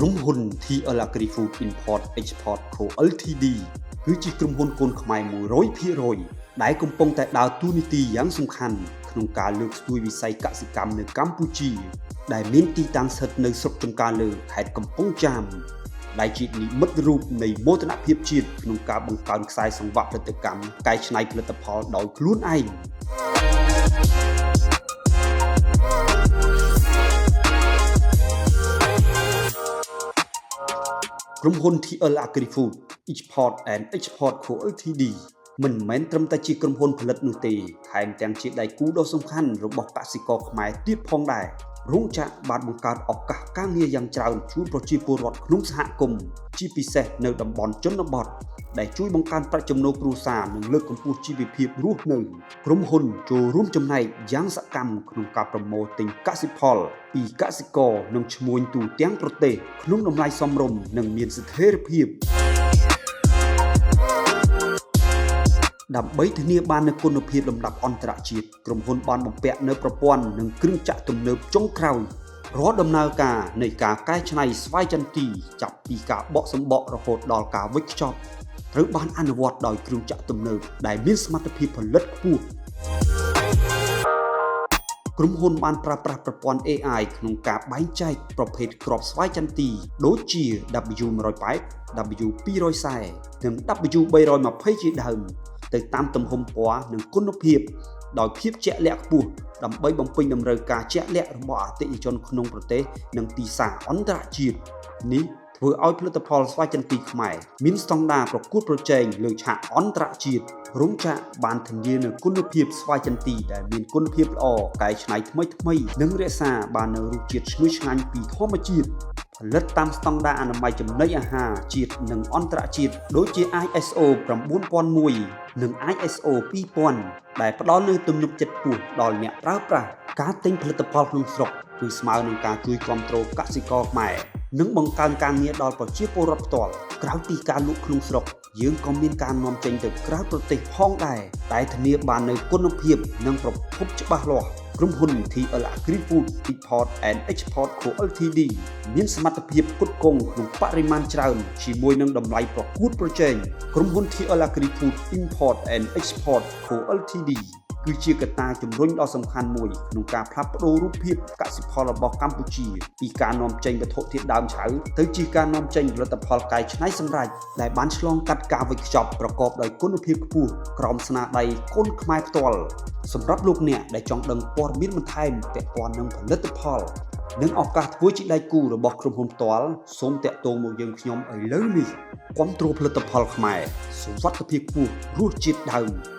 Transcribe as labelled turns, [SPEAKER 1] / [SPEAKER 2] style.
[SPEAKER 1] ក្រុមហ៊ុន TL Agri-Food Import Export Co Ltd គឺជាក្រុមហ៊ុនកូនខ្មែរ 100% ដែលកំពុងតែដើរតួនាទីយ៉ាងសំខាន់ក្នុងការលើកស្ទួយវិស័យកសិកម្មនៅកម្ពុជាដែលមានទីតាំងស្ថិតនៅស្រុកចំការលើខេត្តកំពង់ចាមដែលជានិមិត្តរូបនៃមោទនភាពជាតិក្នុងការបង្កើនខ្សែសង្វាក់ផលិតកម្មកែច្នៃផលិតផលដោយខ្លួនឯងក្រុមហ៊ុន TL Agri-Food Import and Export Co Ltd មិនមែនត្រឹមតែជាក្រុមហ៊ុនផលិតនោះទេថែមទាំងជាដៃគូដ៏សំខាន់របស់កសិករខ្មែរទៀតផងដែររោងចក្របានបង្កើតឱកាសការងារយ៉ាងច្រើនជូនប្រជាពលរដ្ឋក្នុងសហគមន៍ជាពិសេសនៅតំបន់ជនបទដែលជួយបង្កើនប្រាក់ចំណូលគ្រួសារនិងលើកកម្ពស់ជីវភាពរស់នៅក្រុមហ៊ុនចូលរួមចំណែកយ៉ាងសកម្មក្នុងការប្រមូលទិញកសិផលពីកសិករនិងឈ្មួញទូទាំងប្រទេសក្នុងតម្លៃសមរម្យនិងមានស្ថិរភាពដើម្បីធានាបាននូវគុណភាពលំដាប់អន្តរជាតិក្រុមហ៊ុនបានបំពាក់នូវប្រព័ន្ធនិងគ្រឿងចក្រទំនើបចុងក្រោយរាល់ដំណើរការនៃការកែច្នៃស្វាយចន្ទីចាប់ពីការបកសម្បករហូតដល់ការវេចខ្ចប់ត្រូវបានអនុវត្តដោយគ្រឿងចក្រទំនើបដែលមានសមត្ថភាពផលិតខ្ពស់ក្រុមហ៊ុនបានប្រើប្រាស់ប្រព័ន្ធ AI ក្នុងការបែងចែកប្រភេទគ្រាប់ស្វាយចន្ទីដូចជា W180, W240 និង W320 ជាដើមទៅតាមទំហំពណ៌និងគុណភាពដោយភាពជាក់លាក់ខ្ពស់ដើម្បីបំពេញតម្រូវការជាក់លាក់របស់អតិថិជនក្នុងប្រទេសនិងទីផ្សារអន្តរជាតិនេះធ្វើឲ្យផលិតផលស្វាយចន្ទីខ្មែរមានស្តង់ដារប្រកួតប្រជែងលើឆាកអន្តរជាតិរោងចក្របានធានានូវគុណភាពស្វាយចន្ទីដែលមានគុណភាពល្អកែច្នៃថ្មីនិងរក្សាបាននូវរសជាតិឈ្ងុយឆ្ងាញ់ពីធម្មជាតិផលិតតាមស្តង់ដារអនាម័យចំណីអាហារជាតិនិងអន្តរជាតិដូចជា ISO 9001 និង ISO 2000ដែលផ្ដល់នូវទំនុកចិត្តខ្ពស់ដល់អ្នកប្រើប្រាស់ការទិញផលិតផលក្នុងស្រុកគឺស្មើនឹងការជួយគាំទ្រកសិករខ្មែរនិងបង្កើនការងារដល់ប្រជាពលរដ្ឋផ្ទាល់ក្រៅពីការលក់ក្នុងស្រុកយើងក៏មានការនាំចេញទៅក្រៅប្រទេសផងដែរតែធានាបាននូវគុណភាពនិងប្រភពច្បាស់លាស់ក្រុមហ៊ុន TL Agri-Food Import and Export Co Ltd មានសមត្ថភាពផ្គត់ផ្គង់ក្នុងបរិមាណច្រើនជាមួយនឹងតម្លៃប្រកួតប្រជែងក្រុមហ៊ុន TL Agri-Food Import and Export Co Ltd គឺជាកត្តាជំរុញដ៏សំខាន់មួយក្នុងការផ្លាស់ប្តូររូបភាពកសិផលរបស់កម្ពុជាពីការនាំចេញវត្ថុធាតុដើមឆៅទៅជាការនាំចេញផលិតផលកែច្នៃសម្រេចដែលបានឆ្លងកាត់ការវេចខ្ចប់ប្រកបដោយគុណភាពខ្ពស់ក្រោមស្នាដៃកូនខ្មែរផ្ទាល់សម្រាប់លោកអ្នកដែលចង់ដឹងព័ត៌មានបន្ថែមពាក់ព័ន្ធនឹងផលិតផលនិងឱកាសធ្វើជាដៃគូរបស់ក្រុមហ៊ុនផ្ទាល់សូមតាក់ទងមកយើងខ្ញុំឥឡូវនេះគាំទ្រផលិតផលខ្មែរសុវត្ថិភាពខ្ពស់រសជាតិដើម